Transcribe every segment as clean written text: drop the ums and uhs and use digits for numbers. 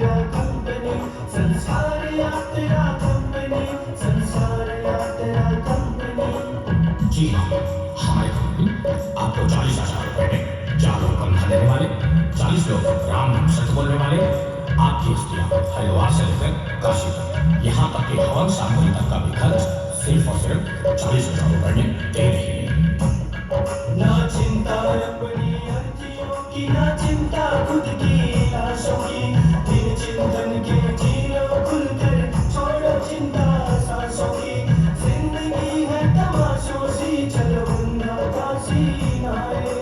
तेरा कंपनी, संसार या तेरा कंपनी, संसार या तेरा कंपनी। जी हाँ, हमारी कंपनी आपको 40,000 रुपए में 4 लोग कंधा देने वाले, 40 लोग राम नाम सत्य बोलने वाले, आपकी स्त्रियां हरिद्वार से लेकर काशी तक, यहाँ तक कि हवन सामग्री तक का भी खर्च सिर्फ और सिर्फ 40,000 रुपए में दे रही है। ना चिंता अपनी अर्जियों की, ना चिंता खुद की लाशों की, बिन चिंतन के जीरो खुलकर, छोड़ो चिंता सांसों की। जिंदगी है तमाशों सी, चलो गंगा काशी नहाए।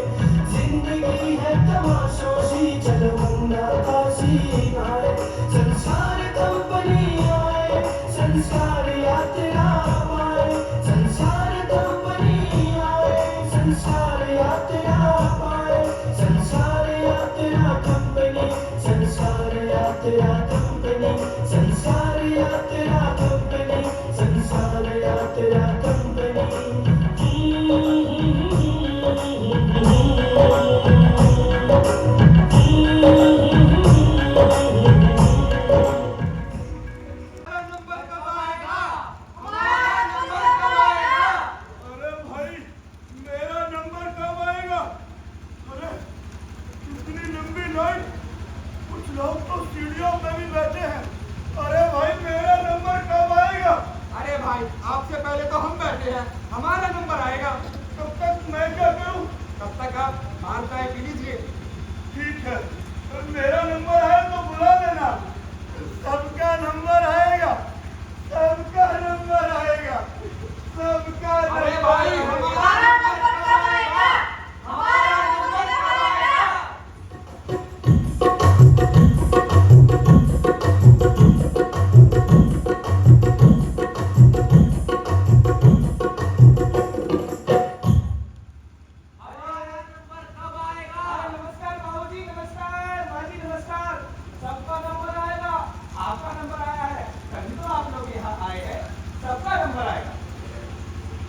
जिंदगी है तमाशों सी, चलो गंगा काशी नहाए। संसार कंपनी आए, संसार यात्रा पाए, संसार कंपनी आए, संसार यात्रा पाए, संसार यात्रा कंपनी, संसार यात्रा कंपनी, संसार यात्रा कंपनी, संसार यात्रा कंपनी। लोग तो सीढ़ियों में भी बैठे हैं। अरे भाई मेरा नंबर कब आएगा? अरे भाई आपसे पहले तो हम बैठे हैं, हमारा नंबर आएगा। तब तक मैं क्या करूं? तब तक आप बाहर चाय पी लीजिए। ठीक है, मेरा नंबर आए तो बुला लेना। सबका नंबर आएगा, सबका नंबर आएगा, सबका अरे नंबर भाई आएगा। हमारा नंबर कब आएगा? हमारा नंबर कब आएगा?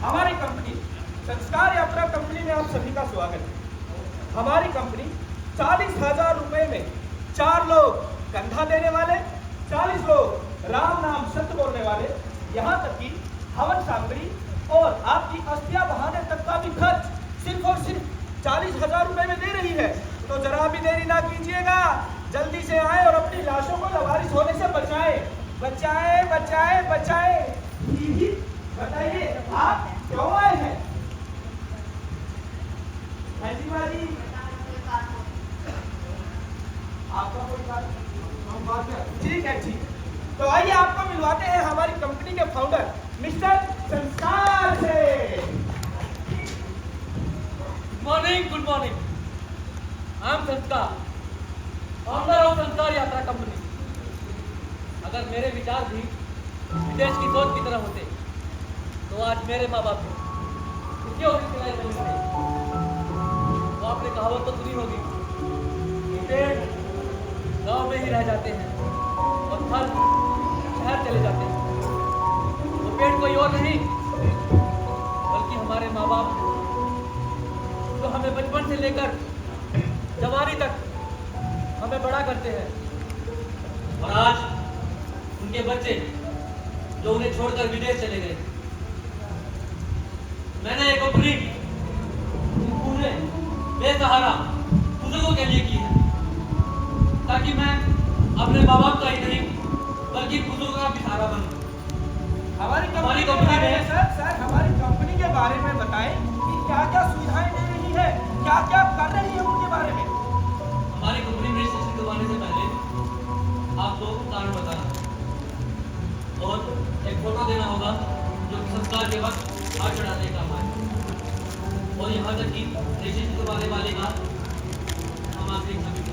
हमारी कंपनी संस्कार यात्रा कंपनी में आप सभी का स्वागत है। हमारी कंपनी 40,000 रुपए में 4 लोग कंधा देने वाले, 40 लोग राम नाम सत्य बोलने वाले, यहाँ तक कि हवन सामग्री और आपकी अस्थियां बहाने तक का भी खर्च सिर्फ और सिर्फ 40,000 रुपए में दे रही है। तो जरा भी देरी ना कीजिएगा, जल्दी से आए और अपनी लाशों को लवारिस होने से बचाए, बचाए, बचाए, बचाए। बताइए आप क्यों आए हैं? जी आपका कोई बात है? ठीक है, ठीक। तो आइए आपको मिलवाते हैं हमारी कंपनी के फाउंडर मिस्टर संस्कार से। Morning, good morning. I am संस्कार, फाउंडर ऑफ संस्कार यात्रा कंपनी। अगर मेरे विचार भी विदेश की सोच की तरह होते तो आज मेरे माँ बाप तो आपने कहावत तो सुनी होगी कि पेड़ गांव में ही रह जाते हैं और फल शहर चले जाते हैं। वो पेड़ कोई और नहीं बल्कि हमारे माँ बाप, जो हमें बचपन से लेकर जवानी तक हमें बड़ा करते हैं। और आज उनके बच्चे जो उन्हें छोड़कर विदेश चले गए, मैंने एक कंपनी पूरे बेसहारा बुजुर्गों के लिए की है, ताकि मैं अपने माँ बाप का ही नहीं बल्कि बुजुर्गों का भी सहारा बनूं। हमारी कंपनी में सर हमारी कंपनी के बारे में बताएं कि क्या क्या सुविधाएं दे रही है, क्या क्या कर रही है उनके बारे में। हमारी कंपनी में रजिस्ट्रेशन करवाने से पहले आपको कारण बताना और एक फोटो देना होगा जो संस्कार के वक्त हाथ चढ़ाने का काम है। और यहाँ तक कि रजिस्ट्रेशन करवाने वाले का हम आपसे एक सभी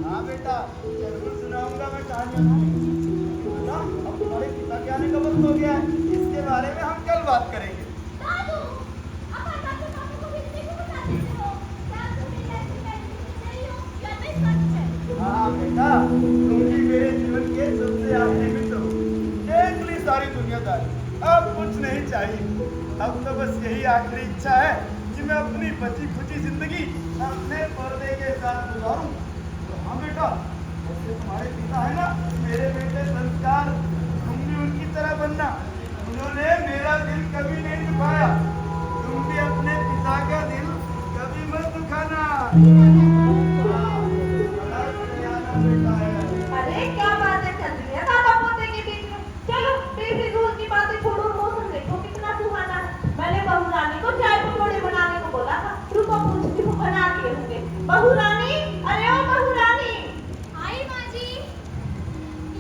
हाँ बेटा, जरूर सुनाऊंगा मैं कहानी। ना, अब तुम्हारे पिता के आने का वक्त हो गया है, इसके बारे में हम कल बात करेंगे। तुम ही मेरे जीवन के सबसे आखिरी मित्र हो। देख ली सारी दुनियादारी, अब कुछ नहीं चाहिए। अब तो बस यही आखिरी इच्छा है कि मैं अपनी बची खुची जिंदगी अपने पर्दे के साथ गुजारूं। तो हाँ बेटा, जैसे तुम्हारे पिता है ना, मेरे बेटे संस्कार, तुम भी उनकी तरह बनना। उन्होंने मेरा दिल कभी नहीं दुखाया, तुम भी अपने पिता का दिल कभी मत दुखाना। अरे क्या बातें चल रही है दादा पोते के बीच में। चलो बेफिजूल की बातें छोड़ो, मौसम देखो कितना सुहाना है। मैंने बहू रानी को चाय पकौड़े बनाने को बोला था, रुको पूछती हूँ, बना दिए होंगे। बहू रानी, अरे ओ बहू रानी। आई माँ जी,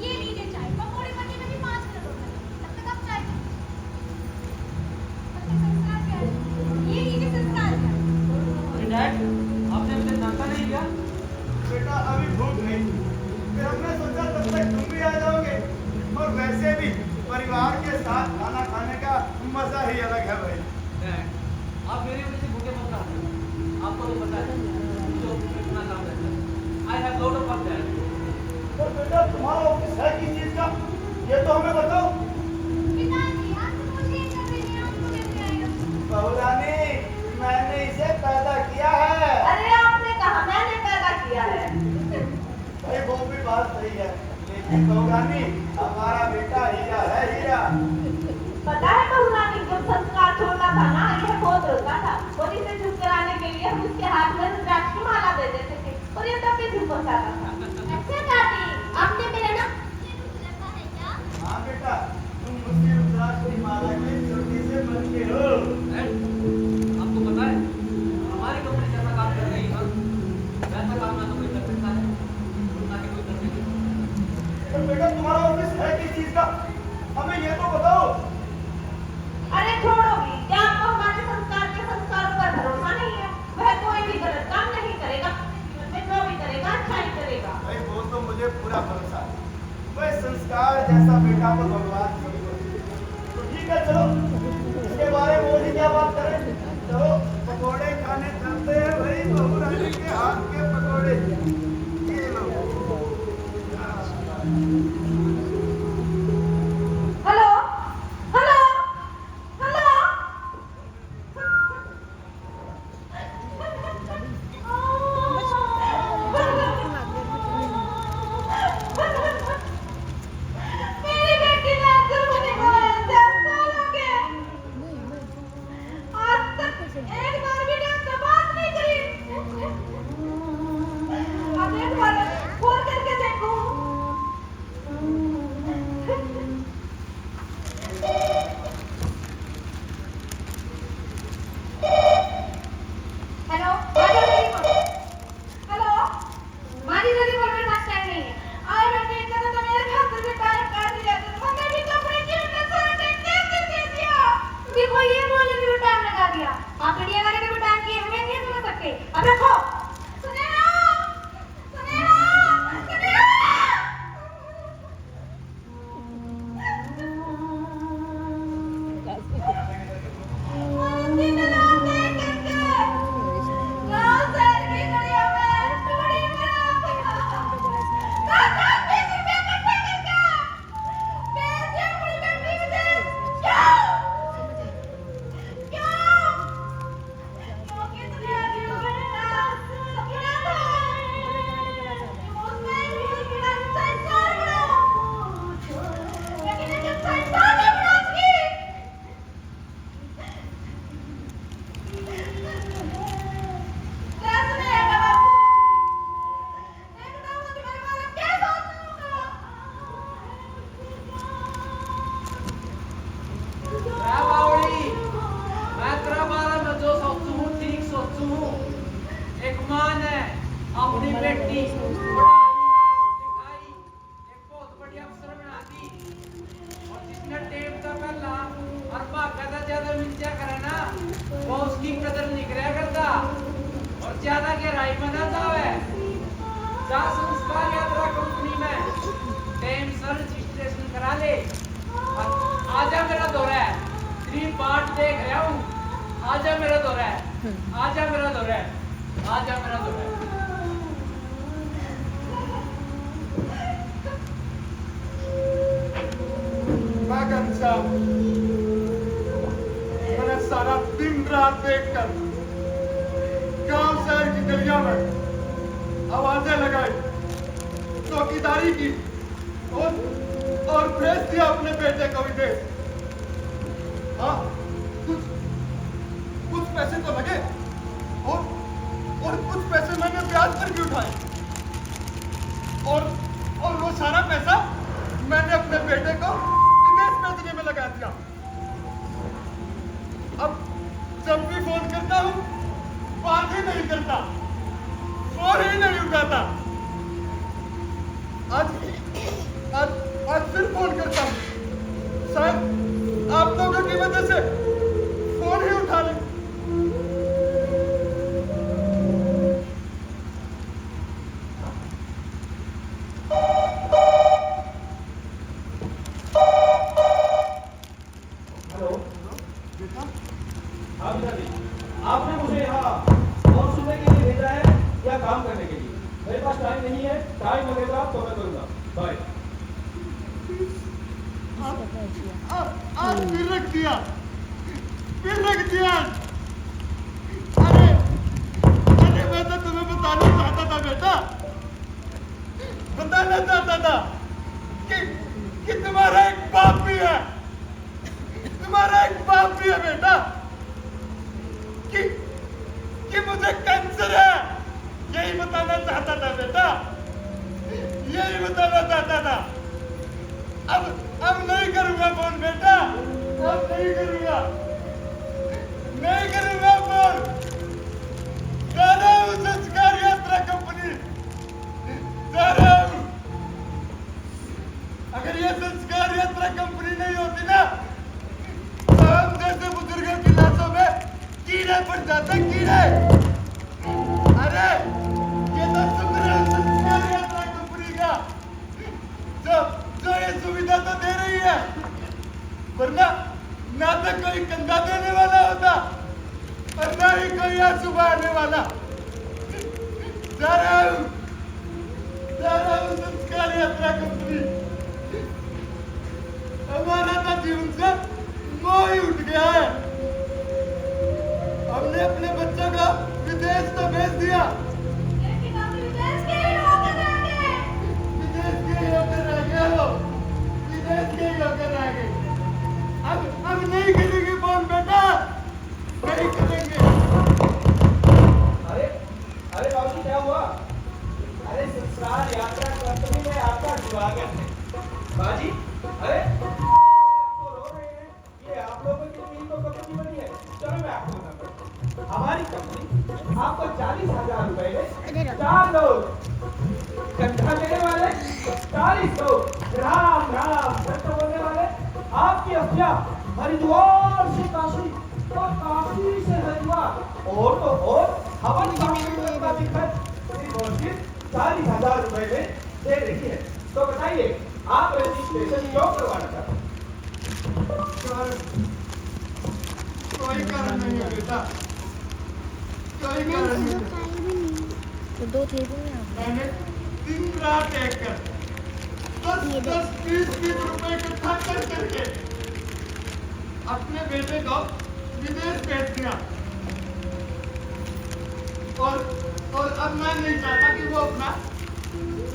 ये लीजिए चाय। पकौड़े बनने में भी 5 मिनट होते हैं, तब तक आप चाय पीजिए। तब तक संस्कार क्या है? ये लीजिए संस्कार क्या है? अरे डैड, आपने अभी तक नाश्ता नहीं किया? बेटा अभी भूख नहीं थी, फिर हमने सोचा तब तक तुम भी आ जाओगे। और वैसे भी परिवार के साथ खाना खाने का मजा ही अलग है भाई। डैड, आप मेरी वजह से भूखे मत रहो। आपको तो पता है मुझे ऑफिस में कितना काम रहता है। I have lot of work dad. तो बेटा तुम्हारा ऑफिस है किस चीज का, ये तो हमें बताओ। पिताजी, आप तो मुझे ये कर रही हैं, आपको कैसे आएगा? बहू रानी, मैंने इसे पैदा किया है। अरे आपने कहा मैंने पैदा किया है। भाई वो भी बात सही है, लेकिन बहू रानी हमारा बेटा हीरा है, हीरा। पता है बहू रानी, जब संस्कार छोटा था ना, यह बहुत रोता था और इसे चुप कराने के लिए हम उसके हाथ में रुद्राक्ष की माला दे देते थे और ये तब भी चुप हो जाता था। अच्छा दादी, आपने मेरा नाम रखा है क्या? हाँ बेटा, तुम मुझसे रुद्राक्ष की माला के छोटे से बनते हो। डैड, आपको पता है हमारी कंपनी जैसा काम कर रही है वैसा काम ना तो कोई कर सकता है ना कि कोई कर सके। तो बेटा तुम्हारा ऑफिस है किस चीज का, हमें ये तो बताओ। अरे छोड़ोगी क्या? आपको हमारे संस्कार के संस्कारों पर भरोसा नहीं है? वह कोई भी गलत काम नहीं करेगा, जीवन में जो भी करेगा अच्छा ही करेगा। भाई वो तो मुझे पूरा भरोसा है, वह संस्कार जैसा बेटा को भगवान करेगा। तो ठीक है, चलो इसके बारे में और क्या बात करें। चलो पकौड़े खाने चलते हैं भाई, बहू रानी के हाथ के पकौड़े। ये लो। Hello hello hello. मेरी बेटी ने जर्मनी को जब बोलोगे, आज तक एक बार भी डॉक्टर बात नहीं करी। अब एक बार फोन करके देखो। हेलो हेलो, मारी जल्दी बोल, मेरे पास टाइम नहीं है। आए बेटे, इतना तो मेरे खाते से टाइम काट दिया, मैंने भी कपड़े की उन्हें सारा टाइम कैसे दे दिया। देखो ये बोलने में भी टाइम लगा दिया। आप इंडिया वाले के भी टाइम की हमें नहीं समझ सकते। अब रखो। सुनेरा, सुनेरा, सुनेरा। दिन रात एक करके रात शहर की गलियों में टुकड़ी में रात 20 रुपए इकट्ठे करके पैसे अपनी बेटी को दे। क्यों कितने दिल में क्या था उसने भी मेरा संसार बनाओ, लेकिन जब संसार ने बना दी कैसे रहेगा बापू? देखता हूँ तुम्हारे बारे में क्या सोचूंगा। बावड़ी, मैं तेरा बारे में जो सोचूं ठीक सोचूं। एक माँ ने अपनी बेटी पढ़ाई लिखाई एक बहुत बड़ी अफसर बना दी और जितना टेम का पहला और बाकायदा ज्यादा मिल जा करे ना, वो उसकी कदर नहीं करे करता और ज्यादा गहराई में ना जावे। जा संस्कार यात्रा कंपनी में टेम सर रजिस्ट्रेशन करा ले और आजा मेरा दौरा है। 3 पार्ट देख रहा हूँ, आजा मेरा दौरा है, आजा मेरा दौरा है, आजा मेरा दौरा है। साहब, मैंने सारा दिन रात देखकर गांव शहर की गलियों में आवाजें लगाई, चौकीदारी की और भेज दिया अपने बेटे को विदेश। हाँ, कुछ पैसे तो लगे और कुछ पैसे मैंने ब्याज पर भी उठाए और वो सारा पैसा मैंने अपने बेटे को विदेश भेजने में लगा दिया। अब जब भी फोन करता हूँ बात ही नहीं करता, फोन ही नहीं उठाता। आज फिर फोन करता हूँ, शायद आप लोगों की वजह से फोन ही उठा ले। हेलो हाँ पिताजी, आपने मुझे यहाँ फोन सुनने के लिए भेजा है या काम करने के लिए? मेरे पास टाइम नहीं है, टाइम लगेगा तो मैं करूँगा। बाय। आज फिर रख दिया। अरे मैं तो तुम्हें बताना चाहता था कि तुम्हारा एक बाप भी है, बेटा, कि मुझे कैंसर है। यही बताना चाहता था बेटा, यही बताना चाहता था। अब नहीं करूंगा फोन बेटा, अब नहीं करूंगा फोन। जा रहा हूं संस्कार यात्रा कंपनी, जा रहा हूं। अगर ये संस्कार यात्रा कंपनी नहीं होती ना तो हम जैसे बुजुर्गों की लाशों में कीड़े पड़ जाते, कीड़े। अरे ये तो शुक्र है संस्कार यात्रा कंपनी का जो ये सुविधा तो दे रही है, वरना ना तो कोई कंधा देने वाला होता और ना ही कोई आंसू बहाने वाला। जा रहा हूं संस्कार यात्रा कंपनी। हमारा तो जीवन से मोह ही उठ गया है। हमने अपने बच्चों को विदेश तो भेज दिया, विदेश के ही होकर रह गए। अब नहीं करेंगे फोन बेटा, नहीं करेंगे। अरे बाबूजी क्या हुआ? अरे संस्कार यात्रा कंपनी में आपका स्वागत है। बाजी, अरे आपको रो रहे हैं, ये आप लोगों के लिए तो कंपनी बनी है। चलो मैं आपको बताता हूँ। हमारी कंपनी आपको 40,000 रुपए में 4 लोग कंधा देने वाले, 40 लोग राम सत्य बोलने वाले, आपकी अफिया हरिद्वार से काशी और काशी से हरिद्वार और तो और हवन का भी खर्च सिर्फ और सिर्फ 40,000 रुपए में दे रही है। तो बताइए आप रजिस्ट्रेशन क्यों करवाना चाहते हैं? कोई कारण नहीं है बेटा, कोई कारण नहीं है। तो 2 थे भी यहाँ मैंने दिन रात एक कर 10 20 रुपए इकट्ठा करके अपने बेटे को विदेश भेज दिया और अब मैं नहीं चाहता कि वो अपना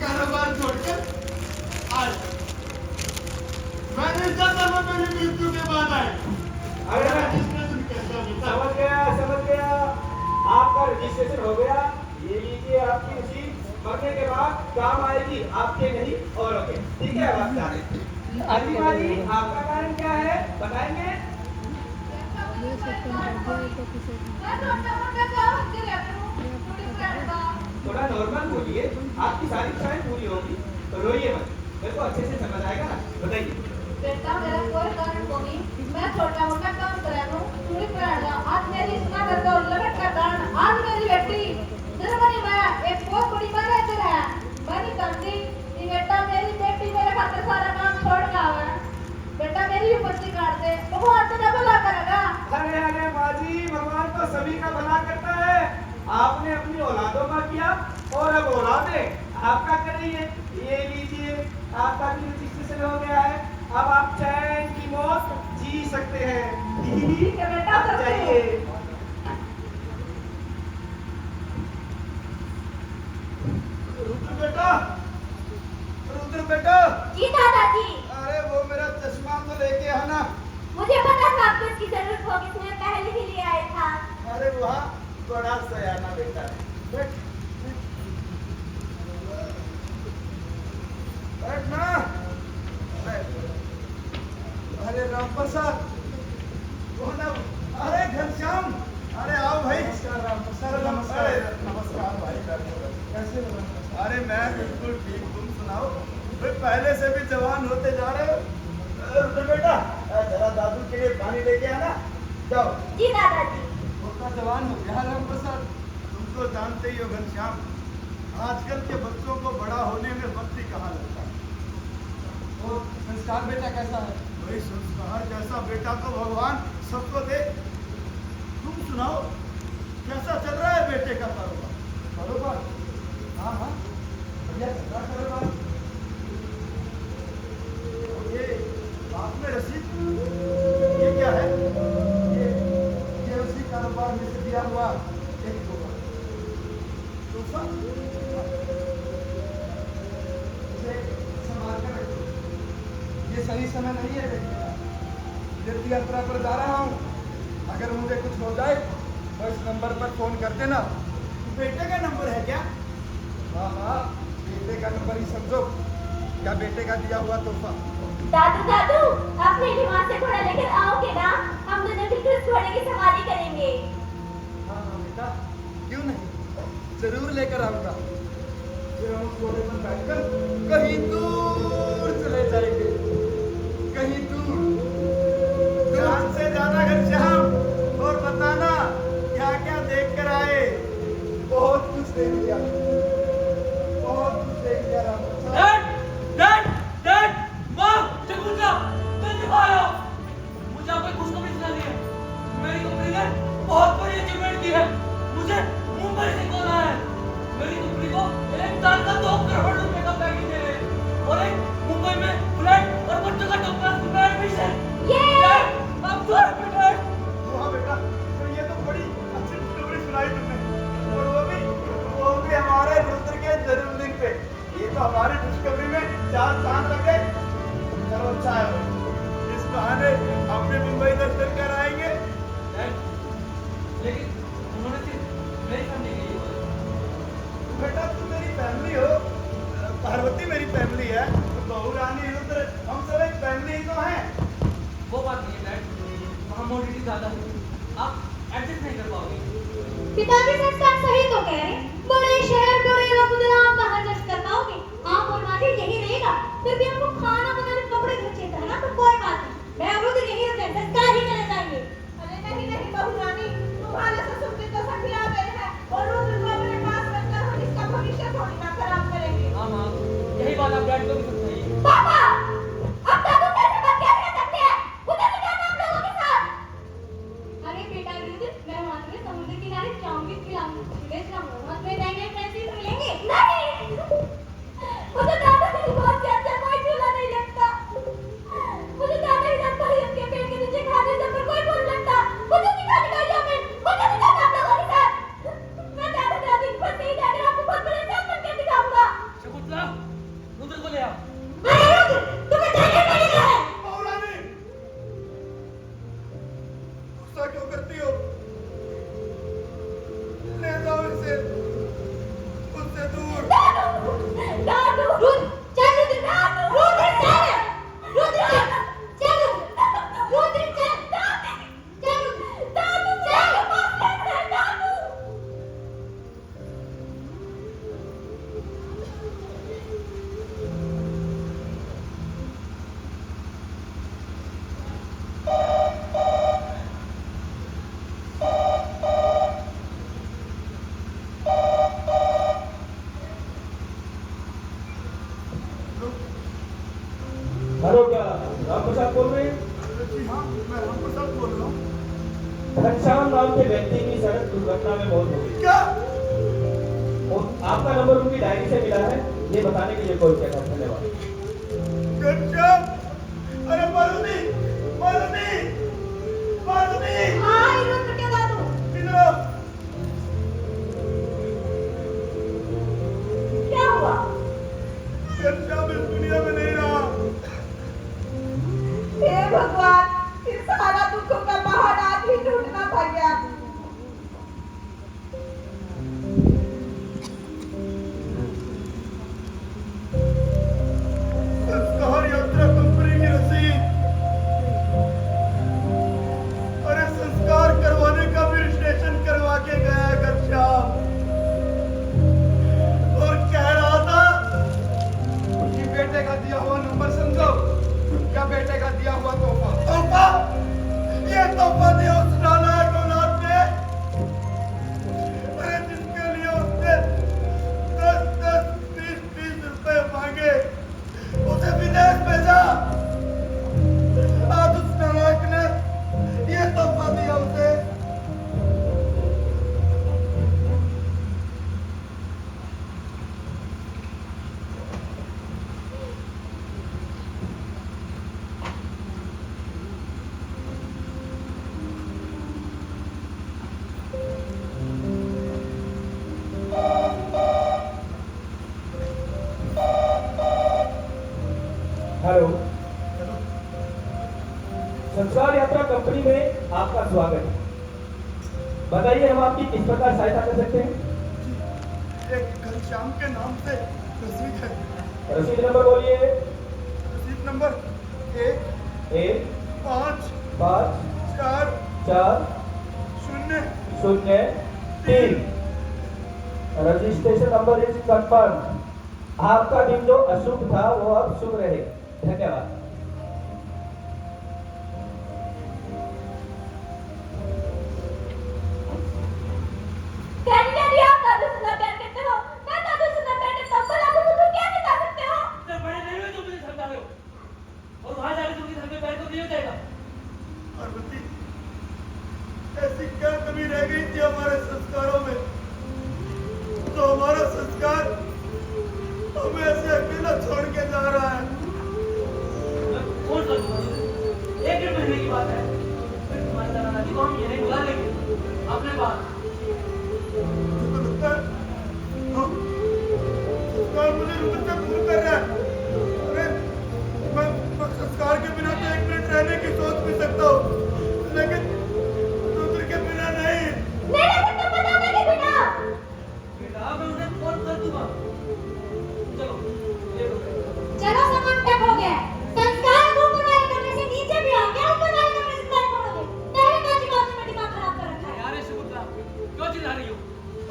कारोबार छोड़कर आए। मैं नहीं चाहता वो मेरी मृत्यु के बाद आए। अरे रजिस्ट्रेशन कैसा बेटा? समझ गया, आपका रजिस्ट्रेशन हो गया। ये लीजिए आपकी रसीद, मरने के बाद काम आएगी, आपके नहीं औरों के। ठीक है बात सारे। आपका कारण क्या है बताएंगे? ये सब तो किसी थोड़ा नॉर्मल बोलिए, आपकी सारी इच्छाएं पूरी होगी, तो रोइए मत, मेरे को अच्छे से समझ आएगा ना। बताइए बेटा, मेरा कोई कारण नहीं, मैं छोटा मोटा काम करा लूं, चोरी करा लूं। आज मेरी इतना कर दो लगट का कारण, आज मेरी बेटी जर्मनी में एक बहुत बड़ी मैनेजर है। मैंने समझी कि बेटा मेरी बेटी मेरे खातिर सारा काम छोड़ के आवे। बेटा मेरी भी पर्ची काट दे, भगवान तेरा भला करेगा। अरे बाजी, भगवान तो सभी का भला करता है। आपने अपनी औलादों का किया और अब औलादें आपका कर रही है। ये लीजिए आपका भी रजिस्ट्रेशन हो गया है। अब आप चैन की मौत जी सकते हैं। ठीक है बेटा, अब करते हैं। जाइए। रुद्र बेटा, रुद्र बेटा, जी दादाजी, अरे वो मेरा चश्मा तो लेके आना। मुझे पता था आपको इसकी जरूरत होगी, तो मैं पहले ही ले आया था। अरे वहाँ बड़ा सयाना बेटा है। बैठ बैठ ना, बैठ। अरे राम प्रसाद, वो ना, अरे घनश्याम, अरे आओ भाई। नमस्कार राम प्रसाद। नमस्कार। नमस्कार भाई, कैसे हो? अरे मैं बिल्कुल ठीक, तुम सुनाओ? भाई पहले से भी जवान होते जा रहे हो। रुद्र बेटा, जरा दादू के लिए पानी लेके आना, जाओ। जी दादाजी। उतना जवान हो गया राम प्रसाद। तुम तो जानते ही हो घनश्याम, आजकल के बच्चों को बड़ा होने में वक्त ही कहाँ लगता है। और संस्कार बेटा कैसा है? वही संस्कार जैसा बेटा तो भगवान सबको दे। तुम सुनाओ, कैसा चल रहा है बेटे का कारोबार? कारोबार? हाँ हाँ, बढ़िया चल रहा कारोबार। और ये हाथ में रसीद, ये क्या है? ये उसी कारोबार में से दिया हुआ एक तोहफा। इसे संभाल कर रखो। ये सही समय नहीं है बेटे का। तीर्थ यात्रा पर जा रहा हूँ, अगर मुझे कुछ हो जाए तो इस नंबर पर फोन कर देना। बेटे का नंबर है क्या? हाँ हाँ, बेटे का नंबर ही समझो, क्या बेटे का दिया हुआ तोहफा। दादू दादू, आप मेरी माँ से घोड़ा लेकर आओगे ना? हम दोनों मिलकर उस घोड़े की सवारी करेंगे। हाँ हाँ बेटा, क्यों नहीं, जरूर लेकर आऊंगा। फिर हम उस घोड़े पर बैठकर कहीं दूर चले जाएंगे, कहीं दूर। ध्यान से जाना घनश्याम, और बताना क्या क्या देख कर आए। बहुत कुछ देख लिया, बहुत कुछ देख लिया Ram Prasad. Dad dad dad, माँ, शकुंतला, जल्दी बाहर आओ। मुझे आपको खुशखबरी सुनानी है। मेरी कंपनी ने बहुत बड़ी अचीवमेंट की है। मुझे मुंबई से कॉल आया है। मेरी कंपनी को 1 साल का 2 करोड़ रुपए का पैकेज दे रहे हैं, और एक मुंबई में फ्लैट और बच्चों का टॉप क्लास में एडमिशन। डैड, अब तो है बेटा। हाँ बेटा, तो ये तो बड़ी अच्छी खुशखबरी सुनाई तुमने, और वो भी हमारे रुद्र के जन्मदिन पे। ये तो हमारी खुशखबरी में 4 चांद लग गए। चलो अच्छा है, इस बहाने हम भी मुंबई दर्शन कर आएंगे। डैड, लेकिन उन्होंने सिर्फ मेरी फैमिली के लिए बोला। बेटा तुम मेरी फैमिली हो, पार्वती मेरी फैमिली है, बहू रानी रुद्र, हम सब एक फैमिली ही तो हैं। वो बात नहीं है डैड, वहाँ मोडिटी ज्यादा है, आप एडजस्ट नहीं कर पाओगे। पिताजी संस्कार सही तो कह रहे, बड़े शहर बड़े लोग आप कहाँ एडजस्ट कर पाओगे? आप और माजी यही रहेगा, फिर भी हमको खाना बनाने कपड़े खर्चे था ना, तो कोई बात नहीं, मैं और रुद्र यही रहते हैं, संस्कार ही चले जाएंगे। अरे नहीं नहीं बहू रानी, तुम्हारे ससुर के तो सखिया गए हैं, और रुद्र को अपने पास रखकर हम इसका भविष्य थोड़ी ना खराब करेंगे। हाँ माँ, यही बात आप डैड को भी समझाइए। पापा, अब दादू कैसे बात कैसे कर सकते हैं? उधर भी जाना आप लोगों के साथ। अरे बेटा रुद्र, मैं वहाँ तुम्हें समुद्र किनारे चाउमीन खिलाऊंगी, विदेश का मोहम्मद में नए नए फ्रेंड्स मिलेंगे। नहीं, मुझे दादा की बहुत अच्छा कोई झूला नहीं लगता। मुझे दादा ही लगता है, उनके पेड़ के नीचे खाने से पर कोई बोल लगता। मुझे नहीं खाने का चाउमीन, मुझे नहीं जाना आप लोगों के साथ। मैं दादा दादी के पास नहीं जाकर आपको बहुत परेशान करके दिखाऊंगा। शकुंतला, रुद्र को ले आओ। अरे रुद्र, तुम्हें जाने पड़ेगा। बहू रानी, गुस्सा क्यों करती हो? ले जाओ इसे मुझसे दूर। दादू, दादू, रुद्र, चल रुद्र, दादू, रुद्र चल, रुद्र चल, रुद्र चल, चल, दादू चल, दादू। हेलो, क्या राम प्रसाद बोल रहे हैं? जी हाँ, मैं राम प्रसाद बोल रहा हूँ। घनश्याम नाम के व्यक्ति की सड़क दुर्घटना में मौत हो गई। क्या? और आपका नंबर उनकी डायरी से मिला है, ये बताने के लिए कॉल किया था। धन्यवाद। घनश्याम, स्वागत है। बताइए हम आपकी किस प्रकार सहायता कर सकते हैं? एक घनश्याम के नाम से रसीद है। रसीद नंबर बोलिए। रसीद number 1 5 5 4 4 0 0 3। Registration number is confirm. आपका दिन जो अशुभ था वो अब शुभ रहे। धन्यवाद। कहने दिया दादू सुना प्यार करते हो, मैं दादू सुना प्यार करता हूँ, भला तुम मुझे क्या सिखा सकते हो? इतने बड़े नहीं हुए जो मुझे समझा रहे हो। और वहां जाके तुमके घर में पैर को नहीं हो जाएगा। पार्वती, ऐसी क्या कमी रह गई थी हमारे संस्कारों में, तो हमारा संस्कार हमें ऐसे अकेला छोड़ के जा रहा है। मैं फोन कर दूंगा तुझे। 1 महीने की बात है। फिर तुम्हारे दादा जी को हम यहीं बुला लेंगे अपने पास। मुझे तो लगता है संस्कार मुझे मुझसे दूर कर रहा है। अरे मैं संस्कार के बिना तो 1 मिनट रहने की सोच भी सकता हूँ, लेकिन रुद्र के बिना नहीं। नहीं रह सकते बताने के बिना। बेटा मैं उन्हें फोन कर दूंगा। चलो ये लो। चलो सामान पैक हो गया है। संस्कार को ऊपर वाले कमरे से नीचे भी आ गया, ऊपर वाले कमरे से पैक करोगे। पहले काजी बाजी में दिमाग खराब कर रखा है। यार शिवपुत्रा क्यों चिल्ला रही हो?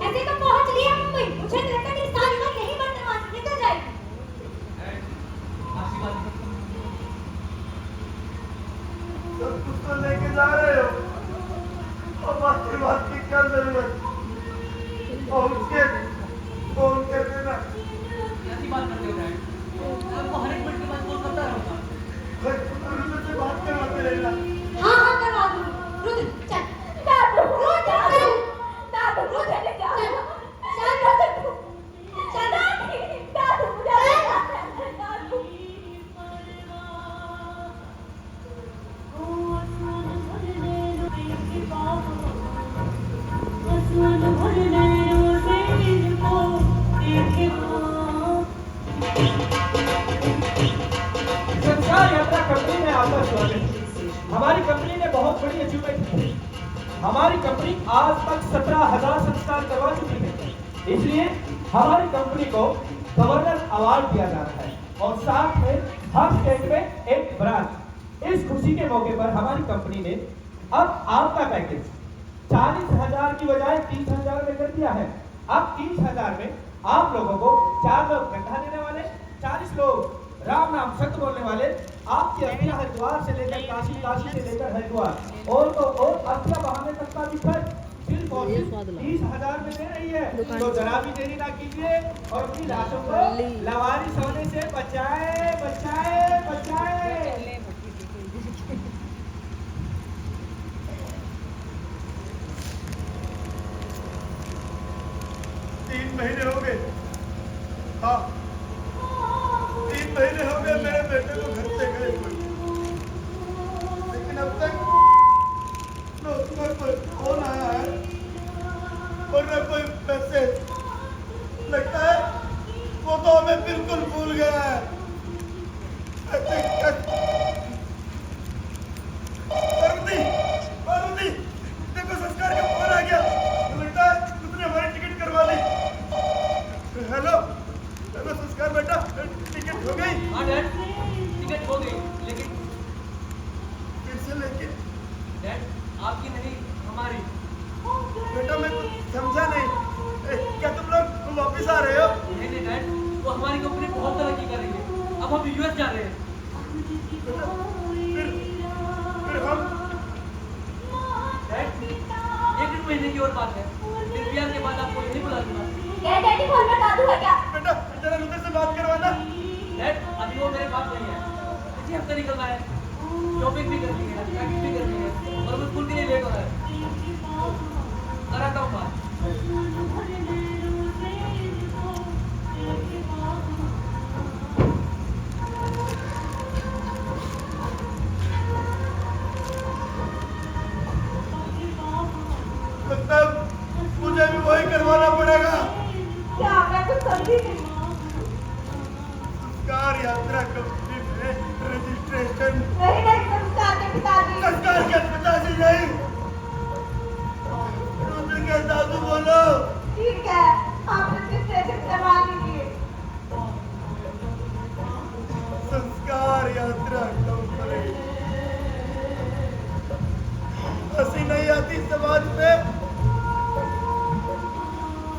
ऐसे तो पहुंच लिया मुंबई, मुझे तो लगता है कि सारी बात यही बंद वहां से निकल जाएगी। आशीर्वाद सब कुछ तो लेके जा रहे हो, अब आशीर्वाद की क्या जरूरत? पहुंच के फोन कर देना। कैसी बात करते हो डैड? मैं आपको हर एक मिनट के बाद फोन करता रहूंगा। रुद्र से बात करवाते रहना। हाँ हाँ करवा दूंगी। रुद्र चल। दादू रुद्र दादू रुद्र ले जा। चल रुद्र चल दादू मुझे दादू। संस्कार यात्रा कंपनी में आपका स्वागत है। हमारी कंपनी ने बहुत बड़ी अचीवमेंट की। हमारी कंपनी आज तक 17,000 संस्कार करवा चुकी है। इसलिए हमारी कंपनी को गवर्नर अवार्ड दिया जा रहा है और साथ में हर स्टेट में एक ब्रांच। इस खुशी के मौके पर हमारी कंपनी ने अब आपका पैकेज 40,000 की बजाय 30,000 में कर दिया है। अब 30,000 में आप लोगों को 4 लोग कंधा देने वाले, 40 लोग राम नाम सत्य बोलने वाले, आपकी अस्थियां हरिद्वार से लेकर काशी, काशी से लेकर हरिद्वार और तो और अस्थियां बहाने तक का भी खर्च सिर्फ और सिर्फ 30,000 में दे रही है। तो जरा भी देरी ना कीजिए और अपनी लाशों को लवारिस होने से बचाए बचाए बचाए। 3 महीने हो गए। हाँ 3 महीने हो गए मेरे बेटे को घर से गए हुए, लेकिन अब तक न उसका कोई फोन आया है और न कोई मैसेज। लगता है वो तो हमें बिल्कुल भूल गया है। पार्वती, पार्वती, देखो संस्कार का फोन आ गया। लगता है उसने हमारी टिकट करवा ली। हेलो हेलो संस्कार बेटा, टिकट हो गई? हाँ डैड टिकट हो गई, लेकिन फिर से लेकिन डैड आपकी नहीं हमारी। बेटा मैं कुछ समझा नहीं। क्या तुम लोग वापिस आ रहे हो? नहीं नहीं डैड, वो हमारी कंपनी बहुत तरक्की कर रही है। अब हम यूएस जा रहे हैं। फिर हम डैड 1 महीने की और बात है। फिर बिहार के बाद आपको यहीं बुला दूंगा। क्या डैडी फोन में दादू है क्या? बेटा जरा रुद्र से बात करवाना। डैड अभी वो मेरे पास नहीं है। इसी हफ्ते निकलना है। शॉपिंग भी करनी है, पैकिंग भी करनी है और मैं स्कूल के लिए लेट हो रहा है। कराता हूँ बात। लगता है मुझे भी वही करवाना पड़ेगा। क्या मैं कुछ समझी नहीं। संस्कार यात्रा कंपनी में रजिस्ट्रेशन नहीं नहीं संस्कार के पिताजी। संस्कार के पिताजी नहीं, समाज में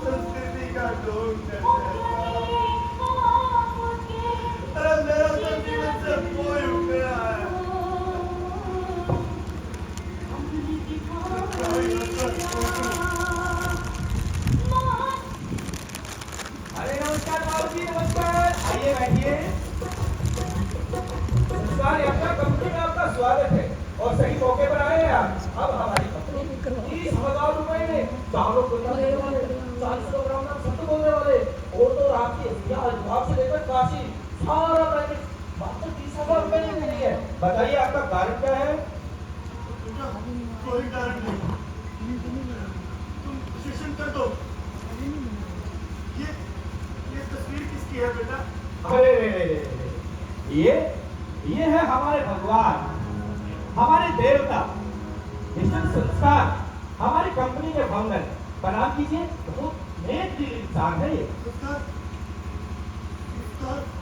संस्कृति का ढोंग करते हैं। अरे मेरा तो जीवन से कोई उठ गया है। अरे नमस्कार बाबूजी, नमस्कार, आइए बैठिए। संस्कार यात्रा कंपनी में आपका स्वागत है और सही मौके पर आए हैं आप। अब हमारी कंपनी 30,000 रुपए में 4 लोग गंगा देने वाले, 40 लोग राम नाम सत्य बोलने वाले और तो रात के हरिद्वार से लेकर काशी सारा पैकेज मात्र 30,000 रुपए में मिली है। बताइए आपका कारण क्या है? कोई कारण नहीं, तुम शिक्षण कर दो। ये तस्वीर किसकी है बेटा? अरे ये है हमारे भगवान, हमारे देवता मिस्टर संस्कार, हमारी कंपनी के फाउंडर। प्रणाम कीजिए, बहुत नेक दिल इंसान है ये।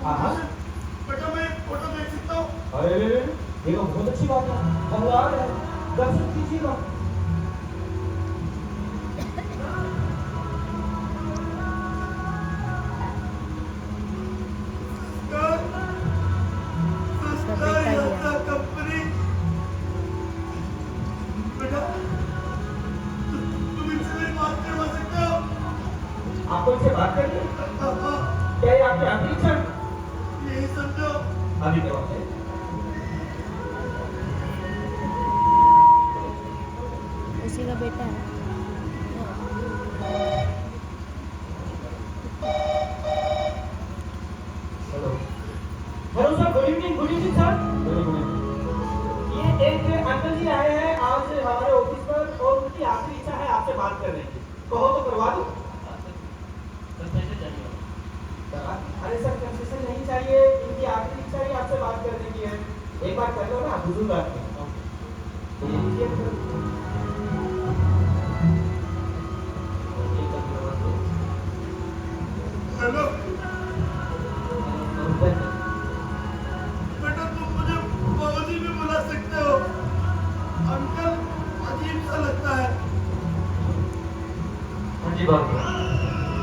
हाँ बेटा मैं फोटो देख सकता हूँ? अरे ये तो बहुत अच्छी बात है, भगवान है, दर्शन कीजिएगा। कंपनी बेटा तुम इनसे मेरी बात करवा सकते हो? आपको इनसे बात करनी है? क्या ये आपकी आखिरी क्षण? यही समझो। अभी के वक्त उसी का बेटा है। Hello sir, good evening sir. ये एक अंकल जी आए हैं आज हमारे ऑफिस पर और उनकी आखिरी इच्छा है आपसे बात करने की। कहो तो करवा दूं? अरे सर कंसेशन नहीं चाहिए, इनकी आखिरी इच्छा ही आपसे बात करने की है। एक बार कर लो ना, बुजुर्ग आदमी। हेलो बेटा तुम मुझे बाबूजी भी बुला सकते हो। अंकल अजीब सा लगता है। हाँ जी बाबू,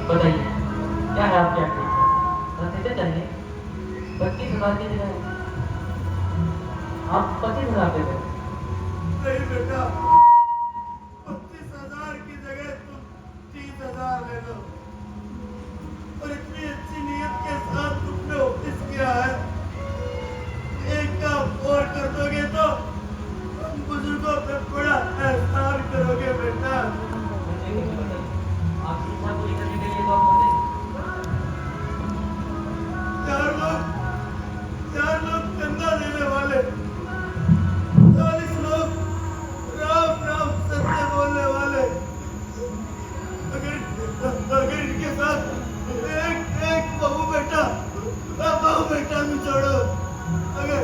बताइए क्या है आपकी आखिरी इच्छा? कंसेशन चाहिए? 25,000 की जगह आप 25,000 दे दें। नहीं बेटा, 25,000 की जगह तुम 30,000 ले लो। और इतनी अच्छी नीयत के साथ तुमने ऑफिस किया है, एक काम और कर दोगे तो हम बुजुर्गों पे बड़ा एहसान करोगे बेटा। आपकी इच्छा पूरी करने के लिए तो आप बने। चार लोग चंदा देने वाले, 40 लोग राम राम सत्य बोलने वाले। अगर इनके साथ एक बहू बेटा भी छोड़ो, अगर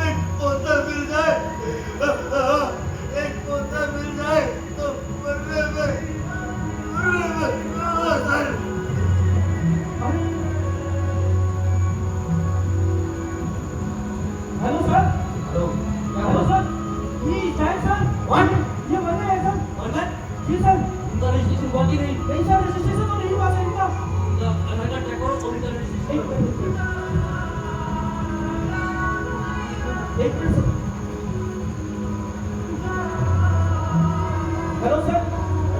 एक पोता मिल जाए तो मरने में हेलो सर। हेलो सर, ये स्टाइल सर। व्हाट? ये बंदा है सर। बंदा? जी सर। उनका रजिस्ट्रेशन हुआ कि नहीं? नहीं सर, रजिस्ट्रेशन तो नहीं हुआ सर इनका। आधार कार्ड चेक करो और उनका रजिस्ट्रेशन। एक minute sir. Hello sir,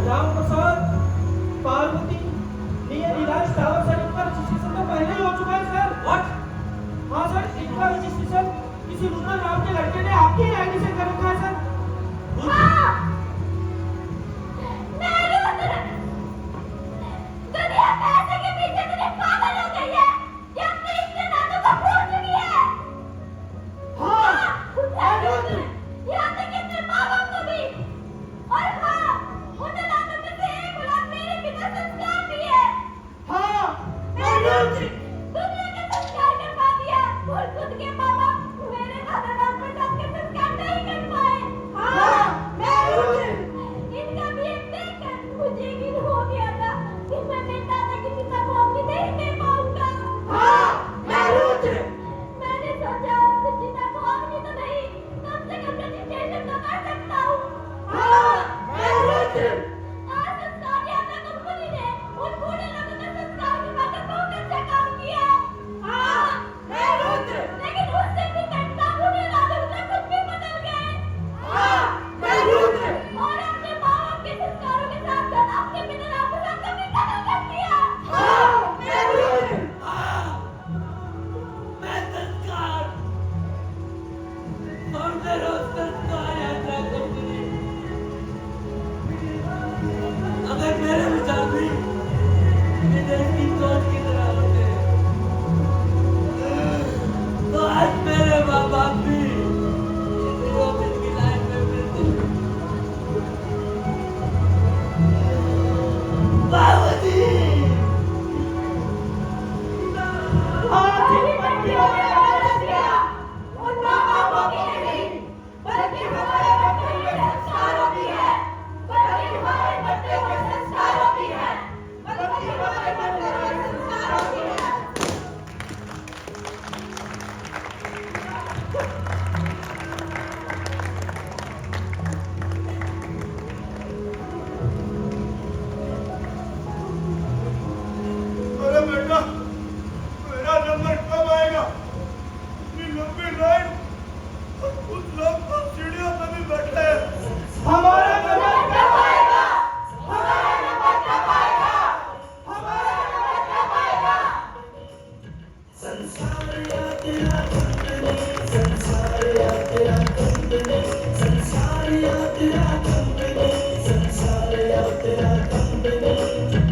Ram Prasad Parvati near इलाज टावर सर, इनका रजिस्ट्रेशन तो पहले ही हो चुका है सर। व्हाट? हाँ सर, इनका रजिस्ट्रेशन किसी रुद्र नाम के लड़के ने आपकी ही आईडी से कर रखा है सर। जितने